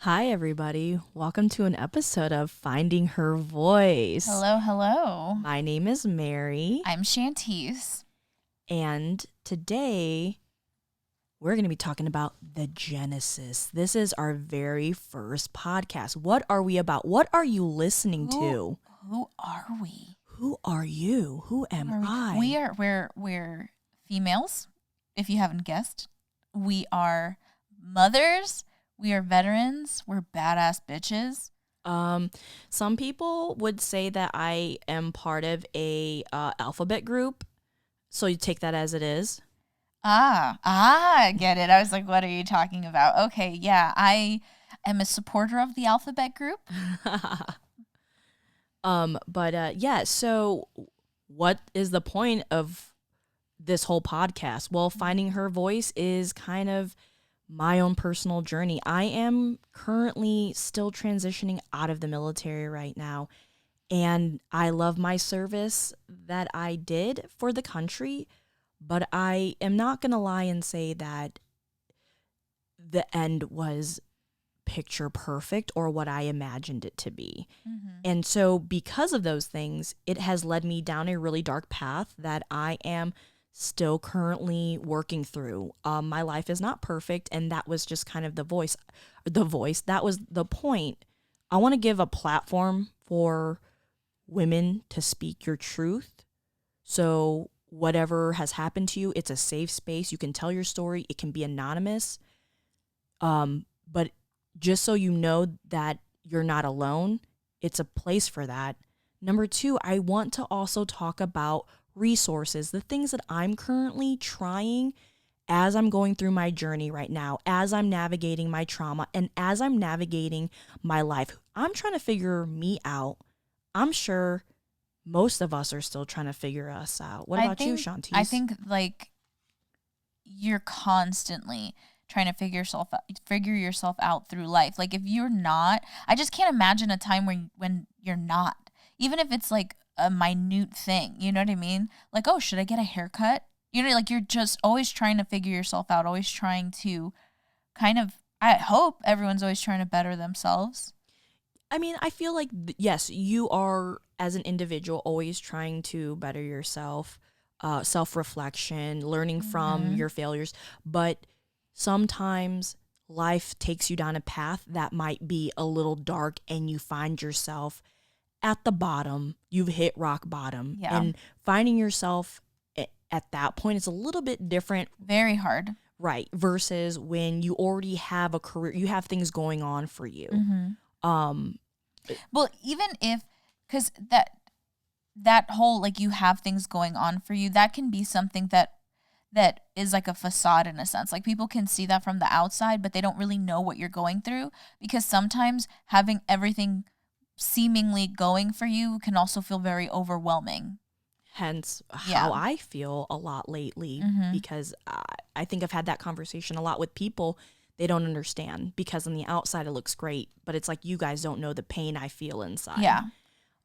Hi, everybody. Welcome to an episode of Finding Her Voice. Hello, hello. My name is Mary, I'm Shantece. and today we're going to be talking about the Genesis. This is our very first podcast. What are we about? What are you listening to? Who are we? Who are you? Who am I? We're females, if you haven't guessed. We are mothers. We are veterans. We're badass bitches. Some people would say that I am part of a alphabet group, so you take that as it is. I get it. I was like, what are you talking about? Okay, yeah, I am a supporter of the alphabet group. Yeah, so what is the point of this whole podcast? Well, finding her voice is kind of my own personal journey. I am currently still transitioning out of the military right now, and I love my service that I did for the country, but I am not going to lie and say that the end was picture perfect or what I imagined it to be. Mm-hmm. And so because of those things, it has led me down a really dark path that I am still currently working through. My life is not perfect, and that was just kind of the voice. That was the point. I want to give a platform for women to speak your truth. So whatever has happened to you, it's a safe space. You can tell your story. It can be anonymous. But just so you know that you're not alone, it's a place for that. Number two, I want to also talk about resources, the things that I'm currently trying as I'm going through my journey right now, as I'm navigating my trauma, and as I'm navigating my life. I'm trying to figure me out. I'm sure most of us are still trying to figure us out. What about you, Shantece? I think like you're constantly trying to figure yourself out through life. Like if you're not, I just can't imagine a time when you're not. Even if it's like a minute thing, you know what I mean? Like, oh, should I get a haircut? You know, like you're just always trying to figure yourself out, always trying to kind of, I hope everyone's always trying to better themselves. I mean, I feel like, yes, you are, as an individual, always trying to better yourself, self-reflection, learning from your failures. But sometimes life takes you down a path that might be a little dark, and you find yourself at the bottom. You've hit rock bottom. Yeah. And finding yourself at that point is a little bit different. Very hard. Right. Versus when you already have a career, you have things going on for you. Well, even if, because that whole, like, you have things going on for you, that can be something that is like a facade in a sense. Like people can see that from the outside, but they don't really know what you're going through, because sometimes having everything seemingly going for you can also feel very overwhelming. Hence how I feel a lot lately, because I think I've had that conversation a lot with people. They don't understand, because on the outside it looks great, but it's like, you guys don't know the pain I feel inside. Yeah.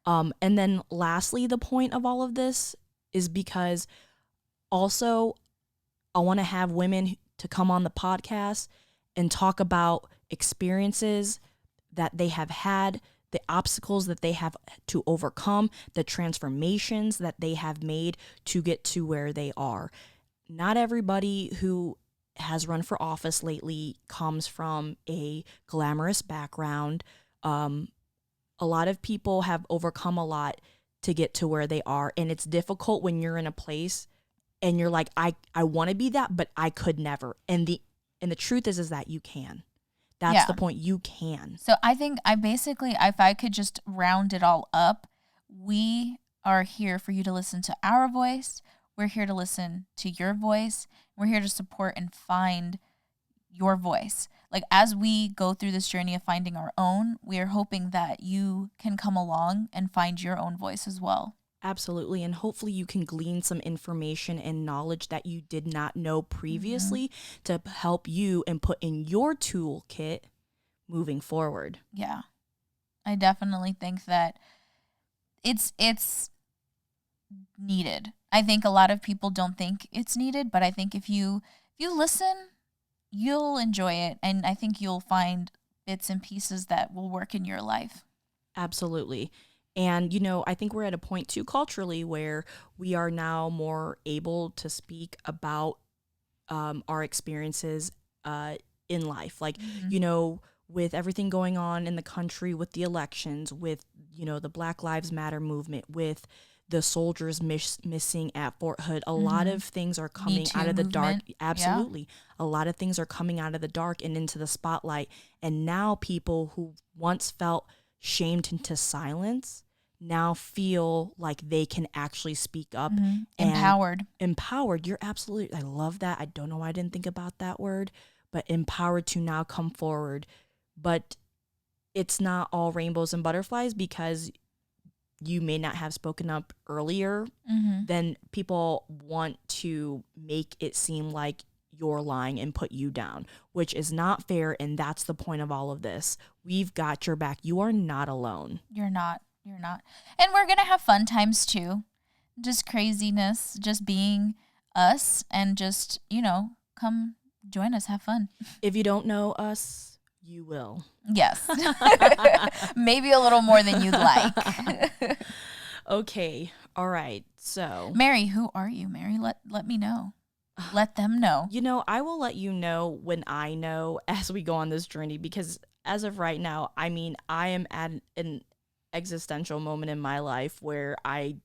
And then lastly, the point of all of this is because also I want to have women to come on the podcast and talk about experiences that they have had, the obstacles that they have to overcome, the transformations that they have made to get to where they are. Not everybody who has run for office lately comes from a glamorous background. A lot of people have overcome a lot to get to where they are, and it's difficult when you're in a place and you're like, I want to be that, but I could never. And the truth is that you can. That's the point. You can. So I think if I could just round it all up, we are here for you to listen to our voice. We're here to listen to your voice. We're here to support and find your voice. Like, as we go through this journey of finding our own, we are hoping that you can come along and find your own voice as well. Absolutely. And hopefully you can glean some information and knowledge that you did not know previously to help you and put in your toolkit moving forward. Yeah. I definitely think that it's needed. I think a lot of people don't think it's needed, but I think if you listen, you'll enjoy it, and I think you'll find bits and pieces that will work in your life. Absolutely. And, you know, I think we're at a point too culturally where we are now more able to speak about our experiences in life. Like, Mm-hmm. you know, with everything going on in the country, with the elections, with, you know, the Black Lives Matter movement, with the soldiers missing at Fort Hood, a lot Mm-hmm. of things are Me coming out Too of the dark. movement. Yeah. Absolutely. A lot of things are coming out of the dark and into the spotlight. And now people who once felt shamed into silence now feel like they can actually speak up Mm-hmm. and Empowered. empowered. You're absolutely, I love that. I don't know why I didn't think about that word, but empowered to now come forward. But it's not all rainbows and butterflies because you may not have spoken up earlier. Mm-hmm. Then people want to make it seem like you're lying and put you down, which is not fair. And that's the point of all of this. We've got your back. You are not alone. You're not. You're not. And we're going to have fun times too. Just craziness, just being us, and just, come join us, have fun. If you don't know us, you will. Yes. Maybe a little more than you'd like. Okay. All right. So, Mary, who are you, Mary? Let me know. Let them know. you know, I will let you know when I know as we go on this journey because as of right now, I mean, I am at an existential moment in my life where I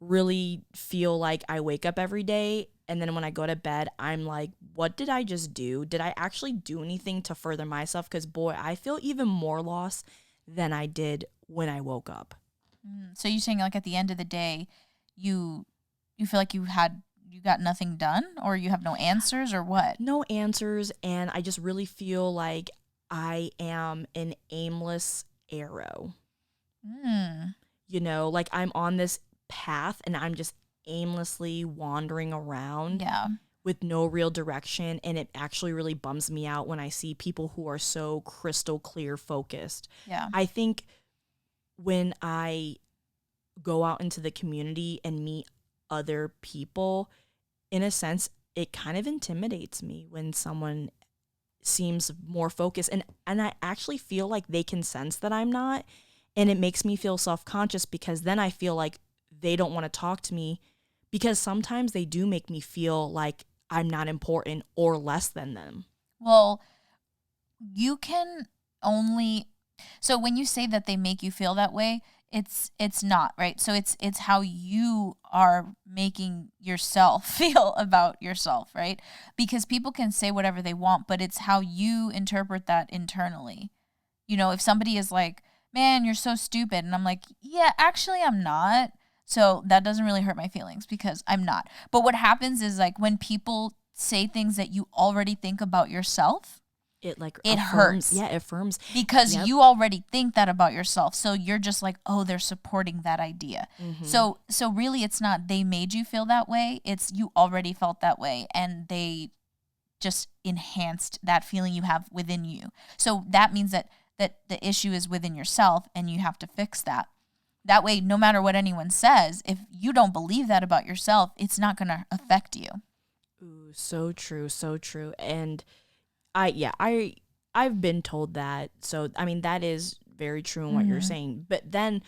really feel like I wake up every day and then when I go to bed, I'm like, what did I just do? Did I actually do anything to further myself? Because boy, I feel even more lost than I did when I woke up. So you're saying like at the end of the day, you feel like you got nothing done, or you have no answers, or what? No answers, and I just really feel like I am an aimless arrow. Mm. You know, like I'm on this path and I'm just aimlessly wandering around Yeah. with no real direction. And it actually really bums me out when I see people who are so crystal clear focused. Yeah. I think when I go out into the community and meet other people, in a sense, it kind of intimidates me when someone seems more focused and I actually feel like they can sense that I'm not, and it makes me feel self-conscious because then I feel like they don't want to talk to me because sometimes they do make me feel like I'm not important or less than them. Well, you can only so when you say that they make you feel that way, it's not, right? So it's how you are making yourself feel about yourself, right? Because people can say whatever they want, but it's how you interpret that internally. If somebody is like, "Man, you're so stupid." And I'm like, "Yeah, actually I'm not." So that doesn't really hurt my feelings because I'm not. But what happens is like when people say things that you already think about yourself, It like it affirms, hurts yeah, it affirms. because Yep. you already think that about yourself. So you're just like, "Oh, they're supporting that idea." Mm-hmm. So really it's not they made you feel that way. It's you already felt that way and they just enhanced that feeling you have within you. So that means that the issue is within yourself and you have to fix that. That way, no matter what anyone says, if you don't believe that about yourself, it's not going to affect you. Ooh, so true, so true. And I've been told that. So I mean that is very true in what you're saying. But then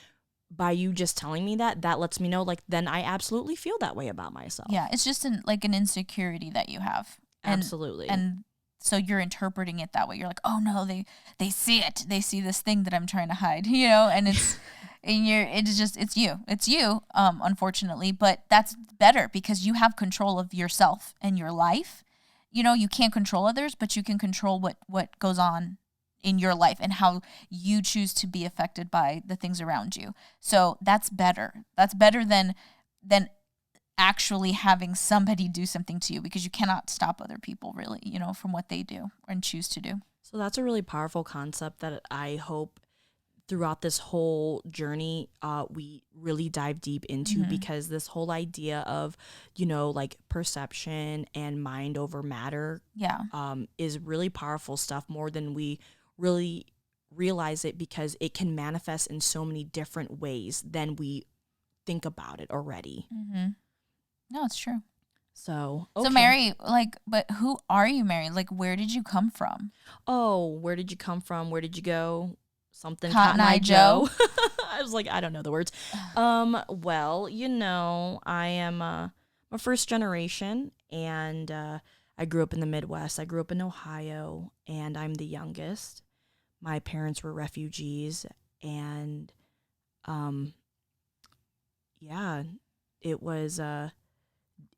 by you just telling me that, that lets me know like then I absolutely feel that way about myself. Yeah, it's just like an insecurity that you have. Absolutely. And so you're interpreting it that way. You're like, "Oh no, they see it. They see this thing that I'm trying to hide," and it's it's you. It's you, unfortunately, but that's better because you have control of yourself and your life. You can't control others, but you can control what goes on in your life and how you choose to be affected by the things around you. So that's better. That's better than actually having somebody do something to you, because you cannot stop other people really, from what they do and choose to do. So that's a really powerful concept that I hope throughout this whole journey we really dive deep into, because this whole idea of, like perception and mind over matter Yeah. is really powerful stuff, more than we really realize it, because it can manifest in so many different ways than we think about it already. No, it's true. So, So okay. Mary, like, but who are you, Mary? Like, where did you come from? Oh, where did you come from? Where did you go? Something Cotton Cotton Eye Eye Joe? Joe. I was like, I don't know the words. Well, I am a first generation, and I grew up in the Midwest. I grew up in Ohio, and I'm the youngest. My parents were refugees, and um, yeah, it was a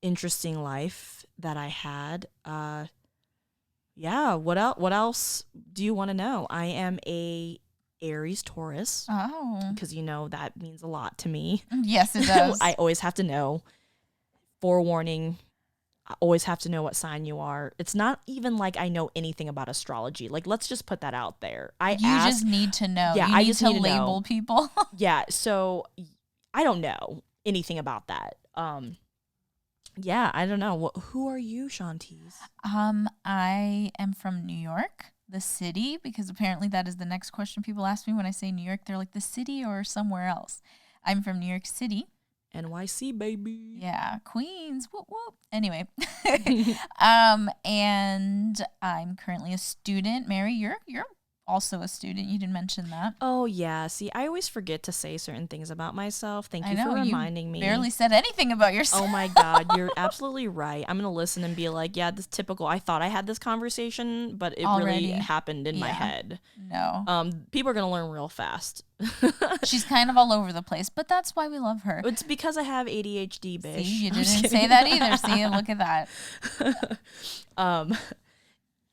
interesting life that I had. Yeah, what else do you want to know? I am a Aries Taurus Oh, because that means a lot to me. yes, it I does. always have to know. Forewarning, I always have to know what sign you are. It's not even like I know anything about astrology. Like, let's just put that out there. I You just ask, need to know. yeah, You I need just to need to know. label people. Yeah, so I don't know anything about that. Yeah, I don't know. Who are you, Shantese? I am from New York, the city, because apparently that is the next question people ask me when I say New York. They're like, the city or somewhere else. I'm from New York City. NYC, baby. Yeah, Queens. Whoop whoop. Anyway, and I'm currently a student. Mary, you're also a student. You didn't mention that. Oh, yeah. See, I always forget to say certain things about myself. Thank I you for know you reminding barely me. said anything about yourself. Oh my God, you're absolutely right. I'm gonna listen and be like, yeah, this typical. I thought I had this conversation, but it really Already. happened in my Yeah. head. No. People are gonna learn real fast. She's kind of all over the place, but that's why we love her. It's because I have ADHD, See, bish. you I'm just didn't say kidding. that either. See, look at that. um.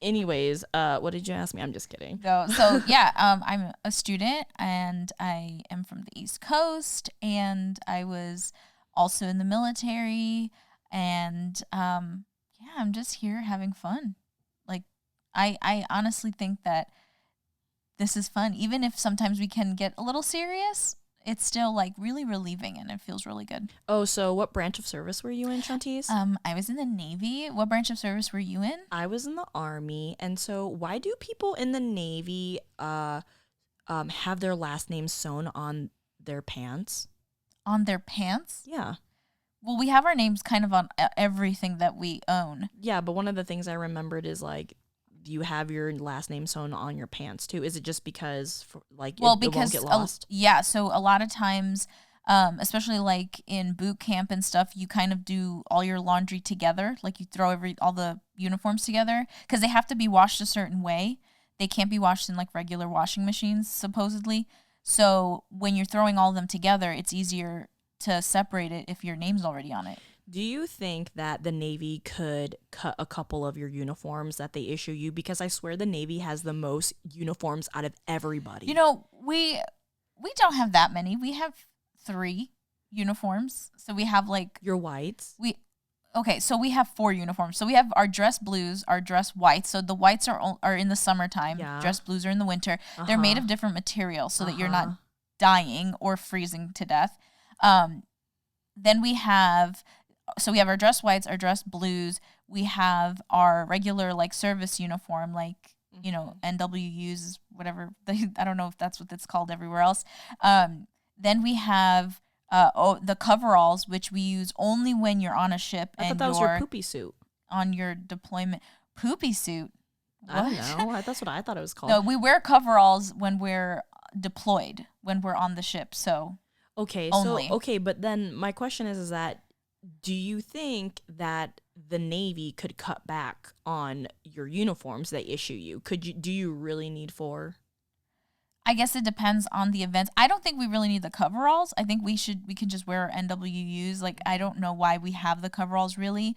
Anyways, what did you ask me? I'm just kidding. No, so yeah, I'm a student and I am from the East Coast and I was also in the military and yeah, I'm just here having fun. Like I honestly think that this is fun. Even if sometimes we can get a little serious, it's still like really relieving and it feels really good. Oh, so what branch of service were you in, Shantice? I was in the Navy. What branch of service were you in? I was in the Army, and so why do people in the Navy have their last name sewn on their pants? On their pants? Yeah. Well, we have our names kind of on everything that we own. Yeah, but one of the things I remembered is like, do you have your last name sewn on your pants too? Is it just because Well, it won't because get lost? yeah, so a lot of times, especially like in boot camp and stuff, you kind of do all your laundry together. Like you throw all the uniforms together because they have to be washed a certain way. They can't be washed in like regular washing machines, supposedly. So when you're throwing all of them together, it's easier to separate it if your name's already on it. Do you think that the Navy could cut a couple of your uniforms that they issue you? Because I swear the Navy has the most uniforms out of everybody. You know, we don't have that many. We have 3 uniforms. So we have like Your whites. so we have 4 uniforms. So we have our dress blues, our dress whites. So the whites are in the summertime. Yeah. Dress blues are in the winter. They're made of different materials so that you're not dying or freezing to death. Then we have our dress whites, our dress blues. We have our regular like service uniform, like NWUs, whatever. I don't know if that's what it's called everywhere else. Then we have the coveralls, which we use only when you're on a ship I thought and that was your you're poopy suit. on your deployment. Poopy suit. I don't know. That's what I thought it was called. No, we wear coveralls when we're deployed, when we're on the ship. So Okay, only. But then my question is that do you think that the Navy could cut back on your uniforms they issue you? Do you really need 4? I guess it depends on the events. I don't think we really need the coveralls. I think we can just wear our NWUs. Like I don't know why we have the coveralls really.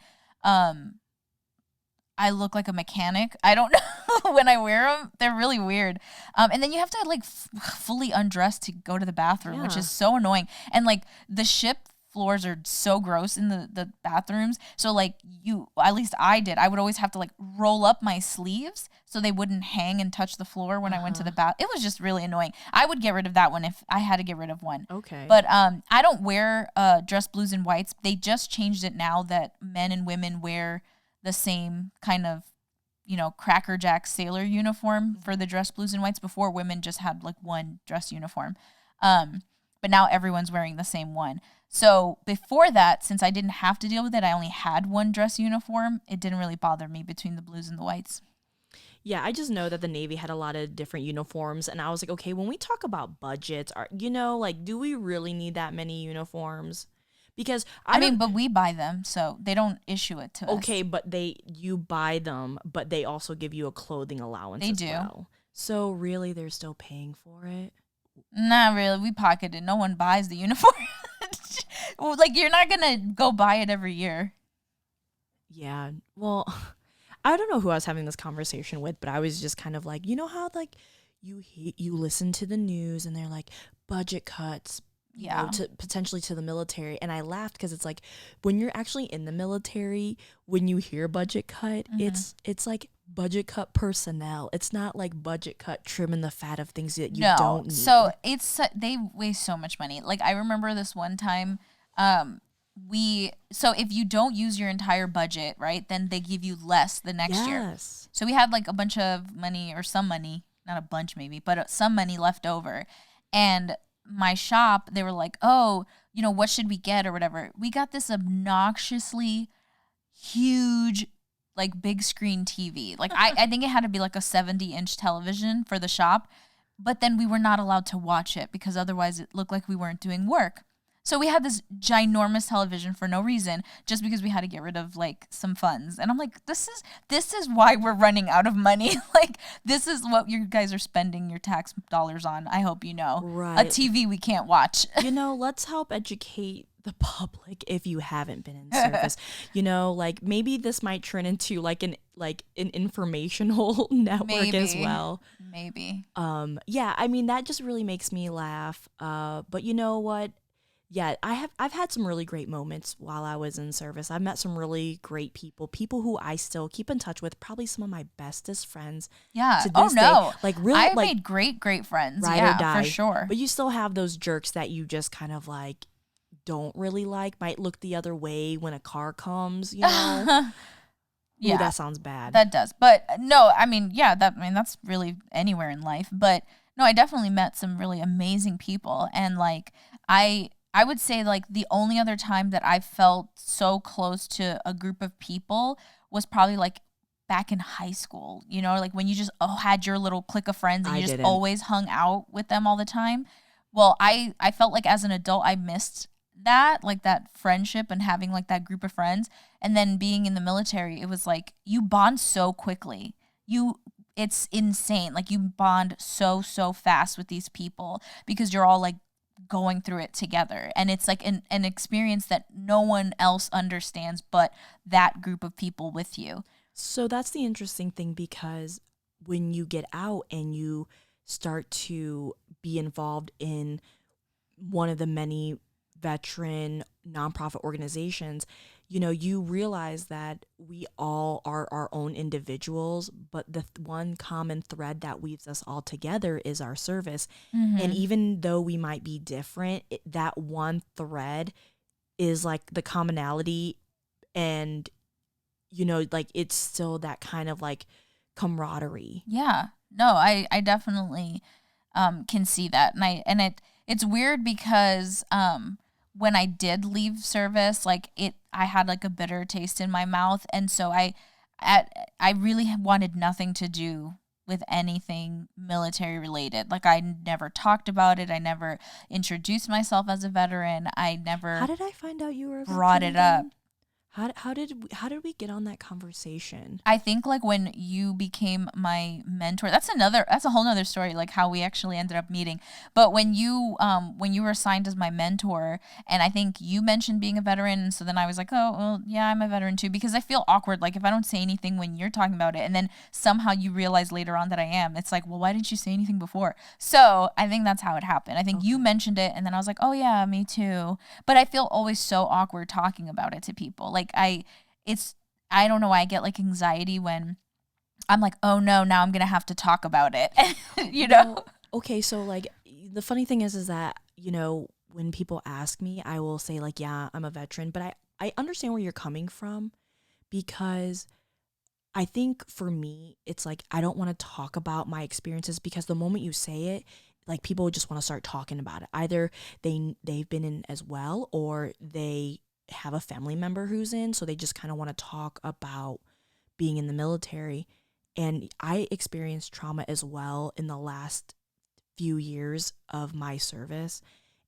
I look like a mechanic. I don't know when I wear them. They're really weird. And then you have to like fully undress to go to the bathroom, which Yeah. is so annoying. And like the ship floors are so gross in the bathrooms. So like at least I did. I would always have to like roll up my sleeves so they wouldn't hang and touch the floor when I went to the bath. It was just really annoying. I would get rid of that one if I had to get rid of one. Okay. But I don't wear dress blues and whites. They just changed it now that men and women wear the same kind of, Cracker Jack sailor uniform for the dress blues and whites. Before, women just had like one dress uniform. but now everyone's wearing the same one. So before that, since I didn't have to deal with it, I only had one dress uniform. It didn't really bother me between the blues and the whites. Yeah, I just know that the Navy had a lot of different uniforms, and I was like, okay, when we talk about budgets, are like, do we really need that many uniforms? Because I mean, but we buy them, so they don't issue it to us. Okay, but you buy them, but they also give you a clothing allowance They as do. well. So really, they're still paying for it. Not really. We pocket it. No one buys the uniform. Well, like, you're not gonna go buy it every year. Yeah. Well, I don't know who I was having this conversation with, but I was just kind of like, you know how like you listen to the news and they're like budget cuts, you know, to potentially to the military, and I laughed because it's like when you're actually in the military, when you hear budget cut, it's like budget cut personnel. It's not like budget cut trimming the fat of things that you don't need. So they waste so much money. Like, I remember this one time, so if you don't use your entire budget, right, then they give you less the next year. So we had like a bunch of money, or some money, not a bunch maybe, but some money left over. And my shop, they were like, oh, you know, what should we get or whatever. We got this obnoxiously huge, like, big screen TV. Like, I think it had to be like a 70-inch television for the shop. But then we were not allowed to watch it because otherwise it looked like we weren't doing work. So we had this ginormous television for no reason, just because we had to get rid of like some funds. And I'm like, this is why we're running out of money. Like, this is what you guys are spending your tax dollars on. I hope you know. Right. A TV we can't watch. You know, let's help educate the public if you haven't been in service. You know, like maybe this might turn into like an informational network as well. Maybe. Yeah, I mean that just really makes me laugh. But you know what? Yeah, I've had some really great moments while I was in service. I've met some really great people who I still keep in touch with, probably some of my bestest friends. Yeah. To this day. Like really, I like, made great friends. Ride yeah, or die. for sure. But you still have those jerks that you just kind of like don't really like, might look the other way when a car comes, you know? Yeah. Ooh, that sounds bad. That does. But no, I mean, yeah, that's really anywhere in life. But no, I definitely met some really amazing people. And like, I would say like the only other time that I felt so close to a group of people was probably like back in high school, you know, like when you just had your little clique of friends and you just always hung out with them all the time. Well, I felt like as an adult, I missed that, like that friendship and having like that group of friends. And then being in the military, it was like you bond so quickly. It's insane. Like you bond so fast with these people because you're all like going through it together, and it's like an experience that no one else understands but that group of people with you. So that's the interesting thing, because when you get out and you start to be involved in one of the many veteran nonprofit organizations, you know, you realize that we all are our own individuals, but the one common thread that weaves us all together is our service. And even though we might be different, that one thread is like the commonality, and, you know, like it's still that kind of like camaraderie. Yeah. No, I definitely can see that. And it's weird because when I did leave service, like I had like a bitter taste in my mouth, and so I really wanted nothing to do with anything military related. Like I never talked about it. I never introduced myself as a veteran. I never. How did I find out you were a veteran brought it up? How did we get on that conversation? I think like when you became my mentor, that's a whole nother story, like how we actually ended up meeting. But when you were assigned as my mentor, and I think you mentioned being a veteran, and so then I was like, oh, well, yeah, I'm a veteran too, because I feel awkward. Like if I don't say anything when you're talking about it, and then somehow you realize later on that I am, it's like, well, why didn't you say anything before? So I think that's how it happened. I think you mentioned it, and then I was like, oh yeah, me too. But I feel always so awkward talking about it to people. Like I don't know why I get like anxiety when I'm like, oh no, now I'm gonna have to talk about it. you know? Well, okay, so like the funny thing is that, you know, when people ask me, I will say like, yeah, I'm a veteran, but I understand where you're coming from, because I think for me, it's like I don't want to talk about my experiences, because the moment you say it, like people just want to start talking about it. Either they've been in as well, or they have a family member who's in, so they just kind of want to talk about being in the military. And I experienced trauma as well in the last few years of my service.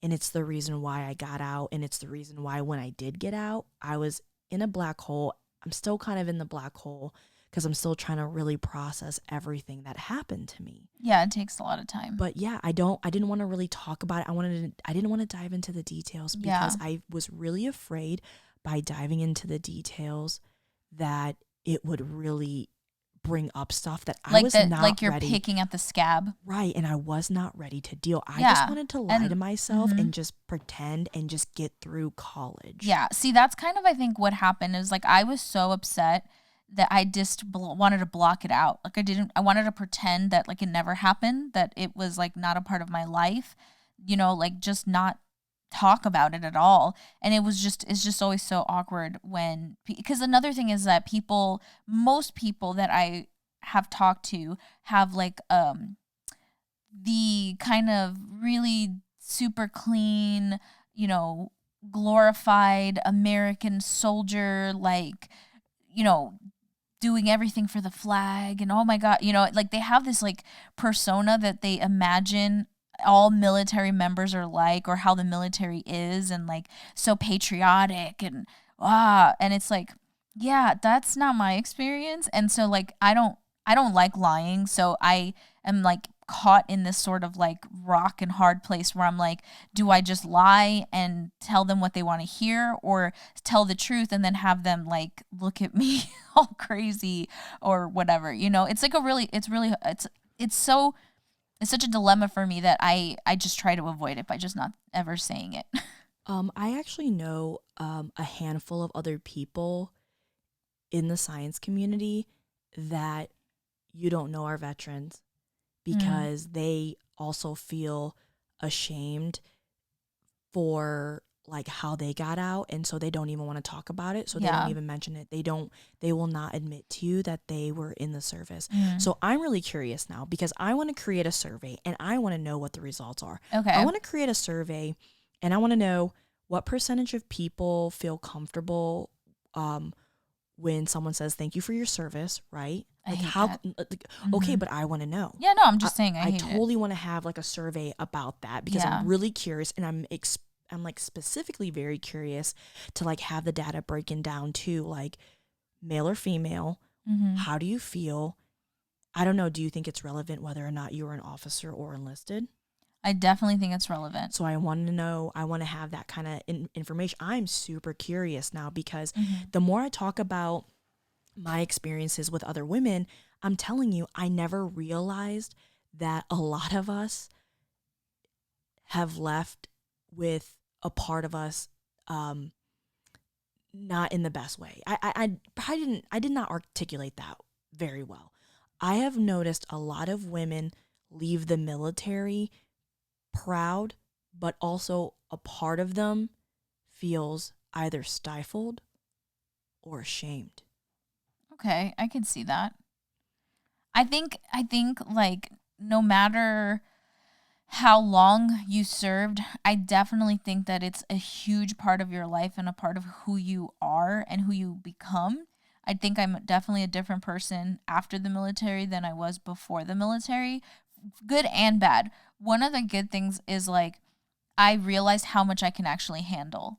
And it's the reason why I got out. And it's the reason why when I did get out, I was in a black hole. I'm still kind of in the black hole because I'm still trying to really process everything that happened to me. Yeah, it takes a lot of time. But yeah, I didn't want to really talk about it. I didn't want to dive into the details because I was really afraid by diving into the details that it would really bring up stuff that I was not like you're ready. picking at the scab. Right, and I was not ready to deal. I just wanted to lie to myself and just pretend and just get through college. Yeah, see, that's kind of, I think, what happened is, like, I was so upset that I just wanted to block it out. Like, I wanted to pretend that, like, it never happened, that it was, like, not a part of my life, you know, like, just not talk about it at all. And it's just always so awkward when, because another thing is that most people that I have talked to have, like, the kind of really super clean, you know, glorified American soldier, like, you know, doing everything for the flag, and oh my God, you know, like, they have this, like, persona that they imagine all military members are like, or how the military is, and, like, so patriotic, and and it's like, yeah, that's not my experience. And so, like, I don't like lying, so I am, like, caught in this sort of, like, rock and hard place where I'm like, do I just lie and tell them what they want to hear, or tell the truth and then have them, like, look at me all crazy or whatever, you know? It's like it's such a dilemma for me that I just try to avoid it by just not ever saying it. I actually know a handful of other people in the science community that you don't know are veterans because they also feel ashamed for like how they got out, and so they don't even want to talk about it, so they don't even mention it. They will not admit to you that they were in the service. So I'm really curious now because I want to create a survey and I want to know what the results are. Okay. I want to create a survey and I want to know what percentage of people feel comfortable when someone says thank you for your service, right? I Like hate how that. okay, but I want to know. Yeah, no, I'm just saying I hate totally want to have like a survey about that because I'm really curious, and I'm like specifically very curious to like have the data breaking down to like male or female. How do you feel? I don't know. Do you think it's relevant whether or not you were an officer or enlisted? I definitely think it's relevant. So I want to know, I want to have that kind of information. I'm super curious now because the more I talk about my experiences with other women, I'm telling you, I never realized that a lot of us have left with a part of us not in the best way. I did not articulate that very well. I have noticed a lot of women leave the military proud, but also a part of them feels either stifled or ashamed. Okay, I can see that. I think like, no matter how long you served, I definitely think that it's a huge part of your life and a part of who you are and who you become. I think I'm definitely a different person after the military than I was before the military, good and bad. One of the good things is, like, I realized how much I can actually handle.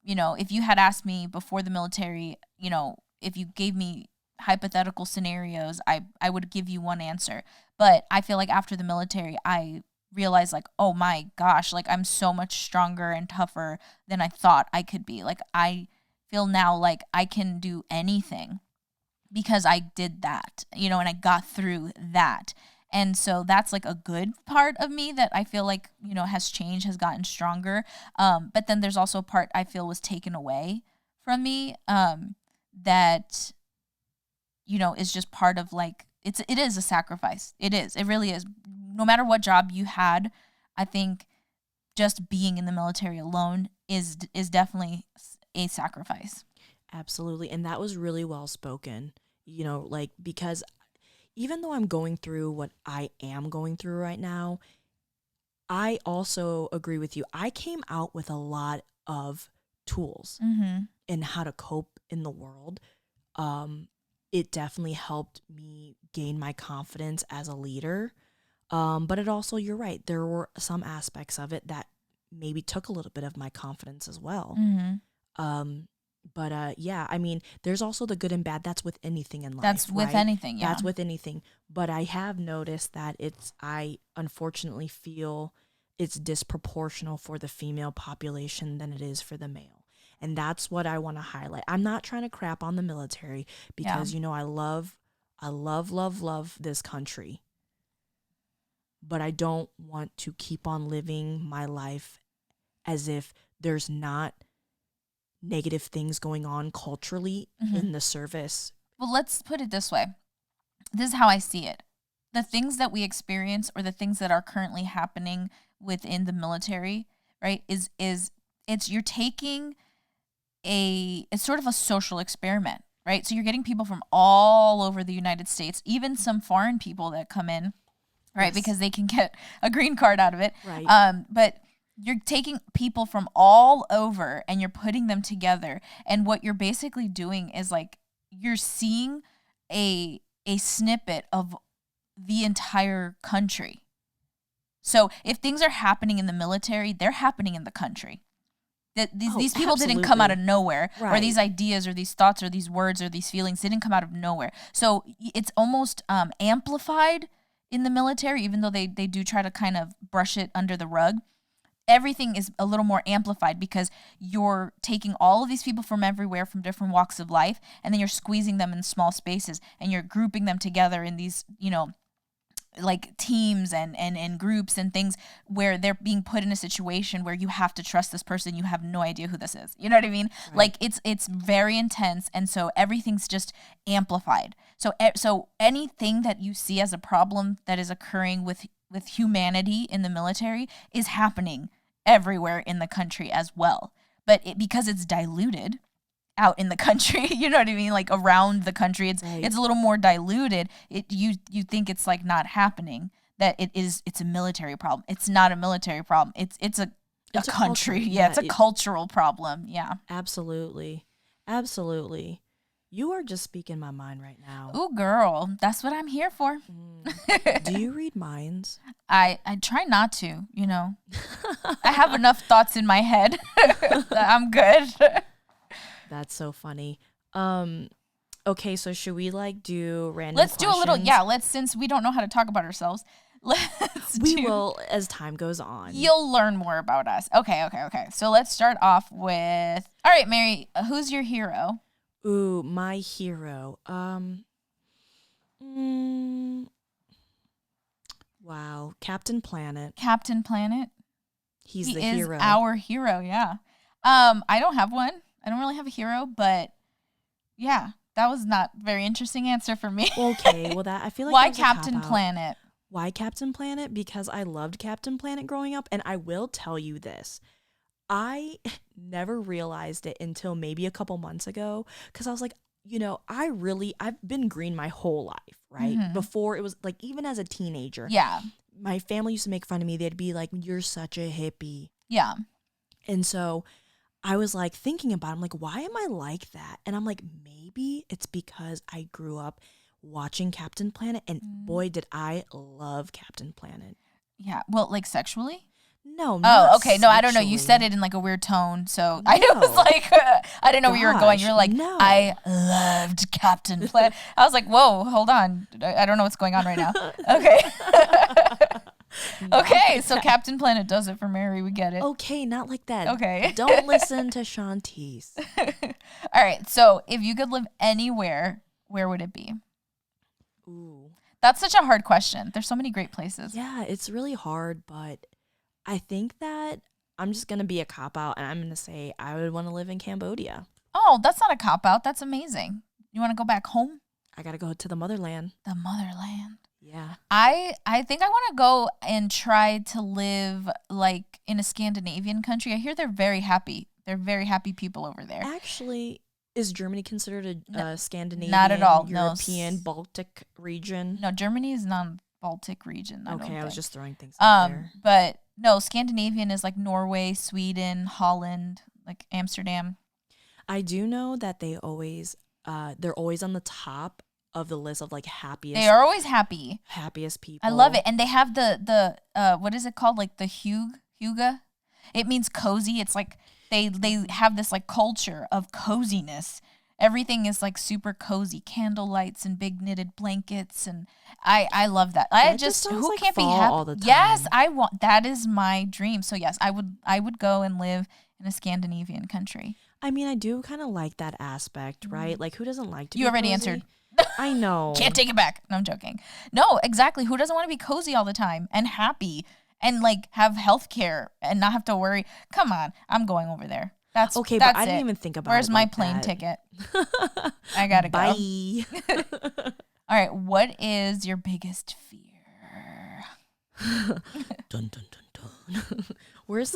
You know, if you had asked me before the military, you know, if you gave me hypothetical scenarios, I would give you one answer. But I feel like after the military, I realized, like, oh my gosh, like, I'm so much stronger and tougher than I thought I could be. Like, I feel now like I can do anything because I did that, you know, and I got through that. And so that's, like, a good part of me that I feel like, you know, has changed, has gotten stronger. But then there's also a part I feel was taken away from me, that, you know, is just part of, like, it is a sacrifice. It really is. No matter what job you had, I think just being in the military alone is definitely a sacrifice. Absolutely. And that was really well spoken, you know, like, because even though I'm going through what I am going through right now, I also agree with you. I came out with a lot of tools in how to cope in the world. It definitely helped me gain my confidence as a leader. But it also, you're right, there were some aspects of it that maybe took a little bit of my confidence as well. Um, but yeah, I mean, there's also the good and bad. That's with anything in life. That's with right? anything, yeah. That's with anything. But I have noticed that I unfortunately feel it's disproportional for the female population than it is for the male. And that's what I want to highlight. I'm not trying to crap on the military because, I love this country. But I don't want to keep on living my life as if there's not negative things going on culturally in the service. Well, let's put it this way. This is how I see it. The things that we experience or the things that are currently happening within the military, right, is it's you're taking it's sort of a social experiment, right? So you're getting people from all over the United States, even some foreign people that come in, right, because they can get a green card out of it. Right. But you're taking people from all over and you're putting them together. And what you're basically doing is like you're seeing a snippet of the entire country. So if things are happening in the military, they're happening in the country. That these people didn't come out of nowhere, or these ideas or these thoughts or these words or these feelings didn't come out of nowhere. So it's almost amplified in the military, even though they do try to kind of brush it under the rug. Everything is a little more amplified because you're taking all of these people from everywhere, from different walks of life, and then you're squeezing them in small spaces and you're grouping them together in these, like teams and groups and things where they're being put in a situation where you have to trust this person. You have no idea who this is. You know what I mean? Right. Like it's very intense. And so everything's just amplified. So anything that you see as a problem that is occurring with humanity in the military is happening everywhere in the country as well. But because it's diluted out in the country, you know what I mean? Like around the country, it's a little more diluted. You think it's like not happening, that it's a military problem. It's not a military problem. It's a country. Yeah, it's a cultural problem. Yeah. Absolutely. You are just speaking my mind right now. Ooh, girl, that's what I'm here for. Do you read minds? I try not to, I have enough thoughts in my head that I'm good. That's so funny. Okay, so should we do random Let's questions? do a little, since we don't know how to talk about ourselves, we will as time goes on. You'll learn more about us. Okay. So let's start off with, all right, Mary, who's your hero? Ooh, my hero. Wow, Captain Planet. Captain Planet? He the hero. He is our hero, yeah. I don't have one. I don't really have a hero, but yeah, that was not a very interesting answer for me. Okay, well I feel like why Captain Planet? Why Captain Planet? Because I loved Captain Planet growing up, and I will tell you this. I never realized it until maybe a couple months ago, because I was like, I've been green my whole life, right? Mm-hmm. Before it was even as a teenager. Yeah. My family used to make fun of me. They'd be like, "You're such a hippie." Yeah. And so I was thinking about it. I'm like, why am I like that? And I'm like, maybe it's because I grew up watching Captain Planet, and boy, did I love Captain Planet. Yeah. Well, sexually? No. Oh, okay. No, I don't know. You said it in a weird tone, so I was like, I didn't know where you were going. You're like, no. I loved Captain Planet. I was like, whoa, hold on. I don't know what's going on right now. Okay. Okay, so Captain Planet does it for Mary. We get it. Okay, not like that. Okay. Don't listen to Shantece. All right, so if you could live anywhere, where would it be? Ooh. That's such a hard question. There's so many great places. Yeah, it's really hard, but I think that I'm just going to be a cop-out, and I'm going to say I would want to live in Cambodia. Oh, that's not a cop-out. That's amazing. You want to go back home? I got to go to the motherland. The motherland. Yeah. I think I want to go and try to live in a Scandinavian country. I hear they're very happy. They're very happy people over there. Actually, is Germany considered a Scandinavian, not at all, European, Baltic region? No, Germany is not a Baltic region. Okay, I was just throwing things out there. But No, Scandinavian is like Norway, Sweden, Holland, like Amsterdam. I do know that they're always on the top of the list of like They are always happy. happiest I love people. it. And they have the what is it called? Like the hygge. It means cozy. It's like they have this like culture of coziness. Everything is like super cozy, candle lights and big knitted blankets, and I love that. I That just just sounds who like can't be fall happy? all the Yes, time. I want that is my dream. So yes, I would go and live in a Scandinavian country. I mean, I do kind of like that aspect, right? Like, who doesn't like to You be already cozy? answered. I know. Can't take it back. No, I'm joking. No, exactly. Who doesn't want to be cozy all the time and happy and like have health care and not have to worry? Come on, I'm going over there. That's Okay, but that's I didn't it. even think about Where's it my like plane that. ticket? I gotta go. Bye. All right, what is your biggest fear? Dun dun dun dun. Where is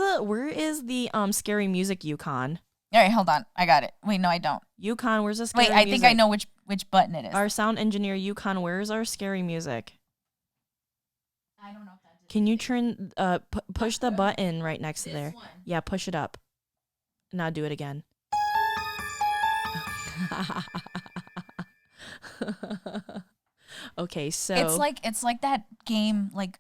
the scary music, Yukon? All right, hold on. I got it. Wait, no, I don't. Yukon, where's the scary Wait, I music? think I know which button it is. Our sound engineer, Yukon, where's our scary music? I don't know if that's Can you turn push the button right next to there? one. Yeah, push it up. Now do it again. Okay, so It's like that game like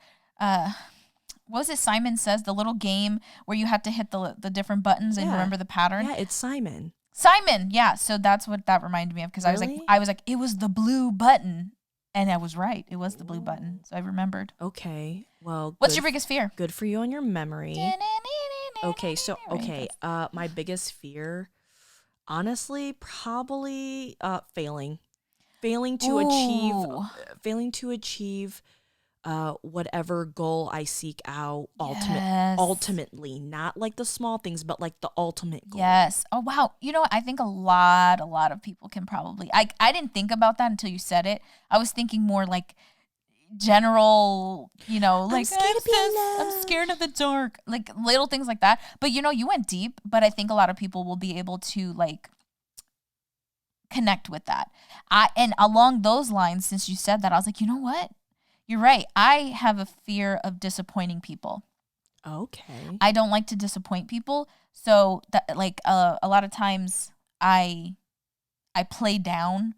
what was it Simon Says, the little game where you had to hit the different buttons and Yeah. remember the pattern? yeah, it's Simon. Simon, yeah. So that's what that reminded me of because Really? I was like it was the blue button and I was right. It was the blue button. So I remembered. Okay. Well, What's your biggest fear? good for you on your memory. Okay, so Right, my biggest fear, honestly, probably failing. Failing to achieve Ooh. failing to achieve whatever goal I seek out Yes. ultimately, not like the small things, but like the ultimate goal. Yes. Oh wow. You know what? I think a lot of people can probably. I didn't think about that until you said it. I was thinking more like general, like scared to be I'm alone. scared of the dark, like little things like that. But you went deep. But I think a lot of people will be able to like connect with that. And along those lines, since you said that, I was like, you know what? You're right. I have a fear of disappointing people. Okay. I don't like to disappoint people. So that like a lot of times I play down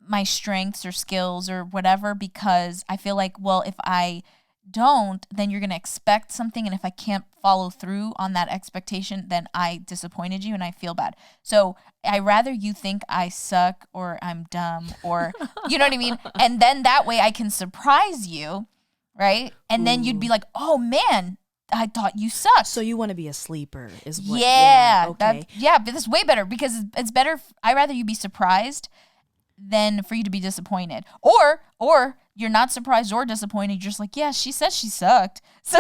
my strengths or skills or whatever because I feel like, well, if I don't, then you're going to expect something. And if I can't follow through on that expectation, then I disappointed you and I feel bad. So I rather you think I suck or I'm dumb or, you know what I mean? And then that way I can surprise you, right? And then you'd be Ooh. like, oh man, I thought you sucked. So you want to be a sleeper is what? Yeah, Okay. but that's way better because it's better. I rather you be surprised than for you to be disappointed, or you're not surprised or disappointed. You're just like, yeah, she said she sucked, so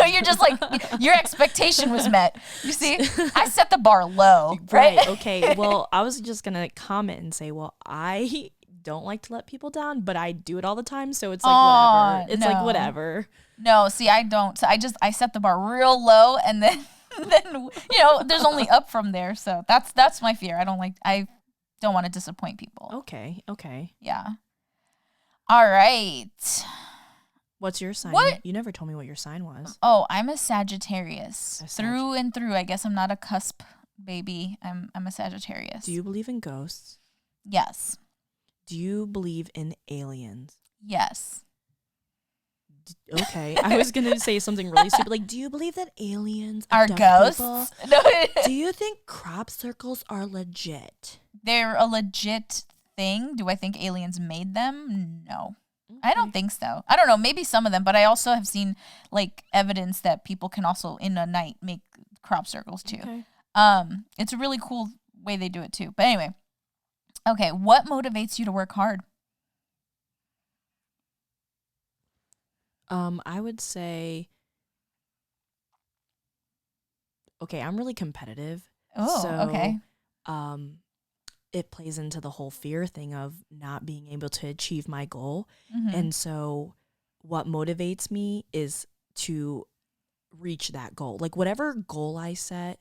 you're just like your expectation was met. You see, I set the bar low, right? Right. Okay. Well, I was just gonna comment and say, well, I don't like to let people down, but I do it all the time, so it's like Aw, whatever. It's like no. whatever. No, see, I don't. So I set the bar real low, and then there's only up from there. So that's my fear. I don't want to disappoint people. Okay. Okay. Yeah. All right. What's your sign? What? You never told me what your sign was. Oh, I'm a Sagittarius. A Through and through. I guess I'm not a cusp baby. I'm a Sagittarius. Do you believe in ghosts? Yes. Do you believe in aliens? Yes. Okay. I was going to say something really stupid. Like, do you believe that aliens Are abduct ghosts? people? No. Do you think crop circles are legit? They're a legit thing. Do I think aliens made them? No. I don't think so. I don't know, maybe some of them, but I also have seen like evidence that people can also in a night make crop circles too. Okay. It's a really cool way they do it too. But anyway. Okay, what motivates you to work hard? I would say, okay, I'm really competitive. Oh, So, okay. it plays into the whole fear thing of not being able to achieve my goal. Mm-hmm. And so what motivates me is to reach that goal. Like whatever goal I set,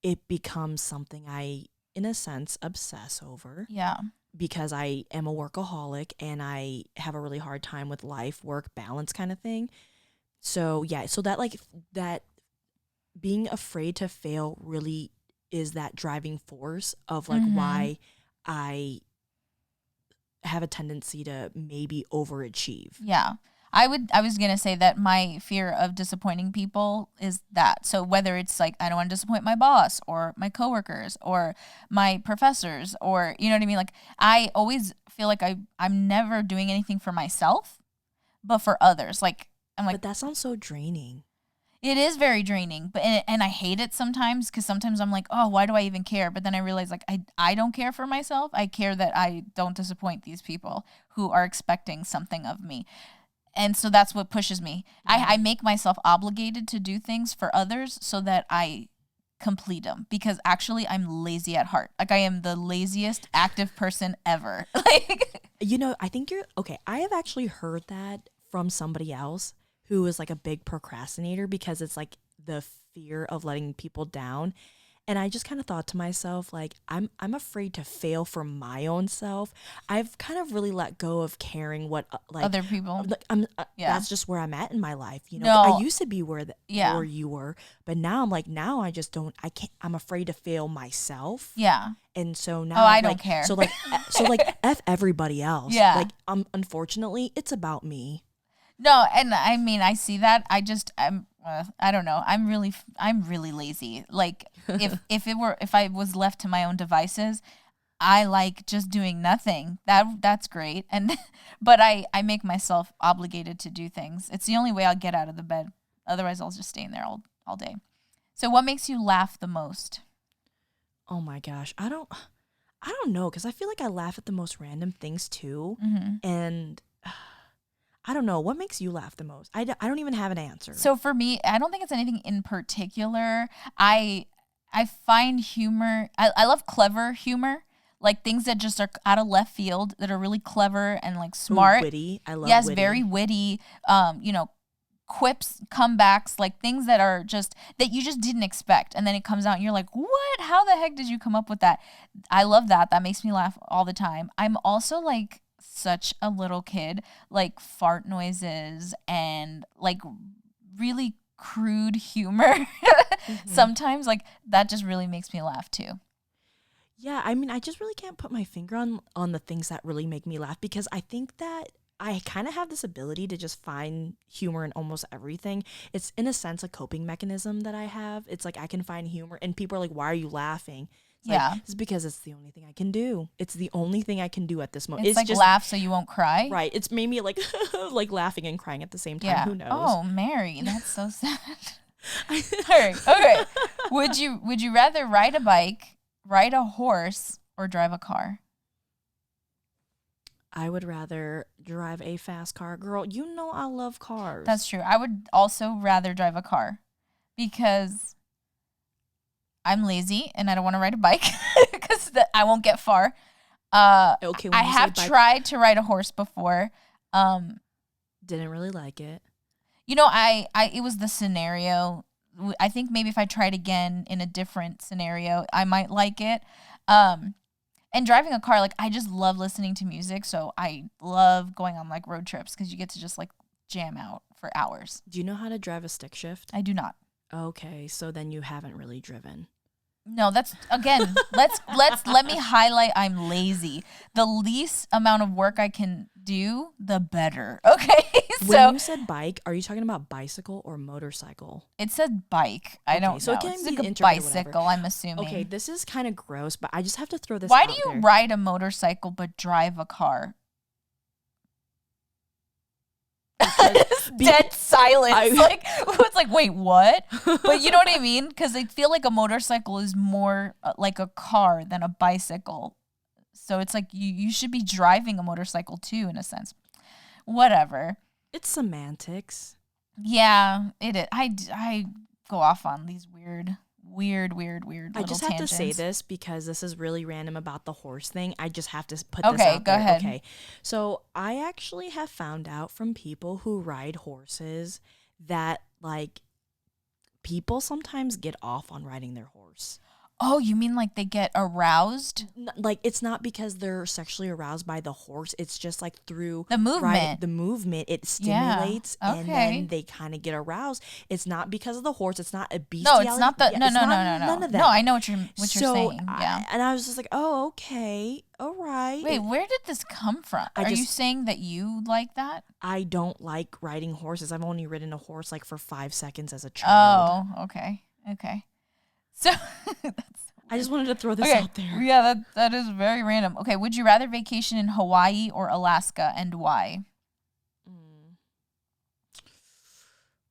it becomes something I, in a sense, obsess over Yeah. because I am a workaholic and I have a really hard time with life, work balance kind of thing. So yeah, so that like that being afraid to fail really is that driving force of like Mm-hmm. why I have a tendency to maybe overachieve. Yeah. I was going to say that my fear of disappointing people is that. So whether it's like I don't want to disappoint my boss or my coworkers or my professors or you know what I mean, like I always feel like I'm never doing anything for myself, but for others. Like I'm like But that sounds so draining. it is very draining, but and I hate it sometimes because sometimes I'm like, oh, why do I even care? But then I realize like I don't care for myself. I care that I don't disappoint these people who are expecting something of me. And so that's what pushes me. I make myself obligated to do things for others so that I complete them because actually I'm lazy at heart. Like I am the laziest active person ever. Like You know, I think you're okay. I have actually heard that from somebody else who is like a big procrastinator because it's like the fear of letting people down. And I just kind of thought to myself, like, I'm afraid to fail for my own self. I've kind of really let go of caring what other people. I'm Yeah. that's just where I'm at in my life. You know, I No. used to be Yeah. where you were, but now I'm like now I just don't I can't I'm afraid to fail myself. Yeah. And so Oh, now I don't like care. so like F everybody else. Yeah. Like unfortunately it's about me. No, and I mean I see that. I'm I don't know. I'm really lazy. Like if I was left to my own devices, I like just doing nothing. That's great. And but I make myself obligated to do things. It's the only way I'll get out of the bed. Otherwise I'll just stay in there all day. So what makes you laugh the most? Oh my gosh. I don't know cuz I feel like I laugh at the most random things too. Mhm. And I don't know what makes you laugh the most. I don't even have an answer. So for me, I don't think it's anything in particular. I I find humor. I love clever humor, like things that just are out of left field that are really clever and like Ooh, smart. witty. I love Yes, very witty. witty. You know, quips, comebacks, like things that are just that you just didn't expect, and then it comes out and you're like, what? How the heck did you come up with that? I love that. That makes me laugh all the time. I'm also like such a little kid, like fart noises and like really crude humor. Mhm. Sometimes like that just really makes me laugh too. Yeah, I mean, I just really can't put my finger on the things that really make me laugh because I think that I kind of have this ability to just find humor in almost everything. It's in a sense a coping mechanism that I have. It's like I can find humor and people are like, "Why are you laughing?" It's like Yeah. it's because it's the only thing I can do. It's the only thing I can do at this moment. It's It's like just laugh so you won't cry. right. It's made me like like laughing and crying at the same time. Yeah. Who knows? Oh, Mary, that's so sad. All right. Okay. Would you rather ride a bike, ride a horse, or drive a car? I would rather drive a fast car. Girl, you know I love That's cars. true. I would also rather drive a car because I'm lazy and I don't want to ride a bike because I won't get far. Okay, I when you say have bike, tried to ride a horse before. Um, didn't really like it. you know, I it was the scenario. I think maybe if I tried again in a different scenario, I might like it. Um, and driving a car, like I just love listening to music, so I love going on like road trips because you get to just like jam out for hours. Do you know how to drive a stick shift? I do not. Okay, so then you haven't really driven. No, that's again, let me highlight I'm lazy. The least amount of work I can do, the better. Okay? When So you said bike, are you talking about bicycle or motorcycle? it said bike. I Okay, don't so it know. can It's be like a interpreted whatever. bicycle, I'm Okay, assuming. this is kind of gross, but I just have to throw this Why do out you there. ride a motorcycle but drive a car? Because Dead silence. I- Like it's like, wait, what? But you know what I mean? Because I feel like a motorcycle is more like a car than a bicycle. So it's like you should be driving a motorcycle too, in a sense. Whatever. it's semantics. Yeah, it is. I go off on these weird I little just have to say tangents. this because this is really random about the horse thing. I just have to put this Okay, out go there. ahead. Okay. So I actually have found out from people who ride horses that like people sometimes get off on riding their horse. Oh, you mean like they get aroused? Like it's not because they're sexually aroused by the horse. It's just like through The movement. the movement. It Yeah. stimulates, and then Okay. they kind of get aroused. It's not because of the horse. It's not a No, it's bestiality. not the Yeah, no it's no not no no none no. of No, I that. know what you're So saying. Yeah. I was just like, oh, okay, all right. Wait, where did this come from? I Are you just saying that you like that? I don't like riding horses. I've only ridden a horse like for 5 seconds as a child. Oh, okay. Okay. So that's I just wanted to throw this okay. out there. Yeah, that is very random. Okay, would you rather vacation in Hawaii or Alaska, and why? Mm.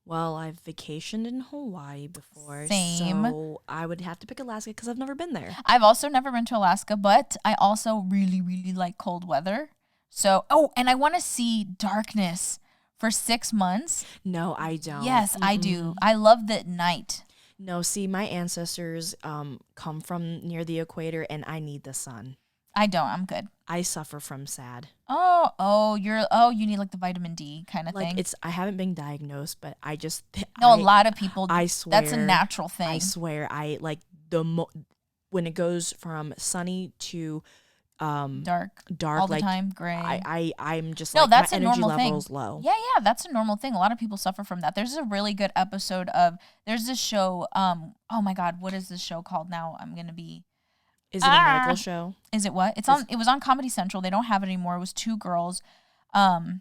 Well, I've vacationed in Hawaii before, Same. so I would have to pick Alaska because I've never been there. I've also never been to Alaska, but I also really, really like cold weather. So, oh, and I want to see darkness for 6 months. No, I don't. Yes, I do. I love the night. No, see, my ancestors come from near the equator, and I need the sun. I don't. I'm good. I suffer from SAD. You need like the vitamin D kind of Like thing. I haven't been diagnosed, but I just No, a lot of people. I That's a swear, natural thing. I swear, I like when it goes from sunny to Dark all the like time, gray. I'm just No, like that's my a energy normal thing. level's low. Yeah, that's a normal thing. A lot of people suffer from that. There's a really good episode of there's this show. Oh my God, what is this show called now? I'm gonna be. Is it a medical show? Is it what? It was on Comedy Central. They don't have it anymore. It was two girls. Gosh,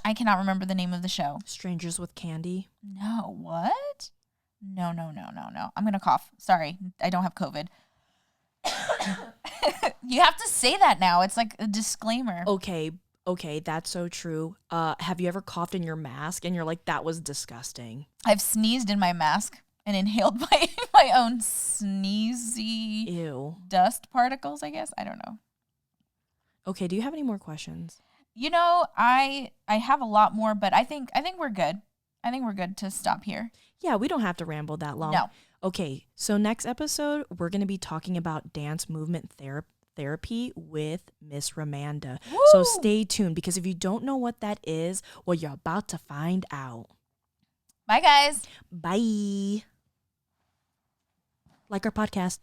I cannot remember the name of the show. Strangers with Candy? No, what? No. I'm gonna cough. Sorry, I don't have COVID. You have to say that now. It's like a disclaimer. Okay, that's so true. Have you ever coughed in your mask and you're like, that was disgusting? I've sneezed in my mask and inhaled my own sneezy Ew. dust particles, I guess. I don't know. Okay, do you have any more questions? You know, I have a lot more, but I think we're good. I think we're good to stop here. Yeah, we don't have to ramble that long. No. Okay, so next episode, we're going to be talking about dance movement therapy with Miss Ramanda. Woo! So stay tuned, because if you don't know what that is, well, you're about to find out. Bye, guys. Bye. Like our podcast.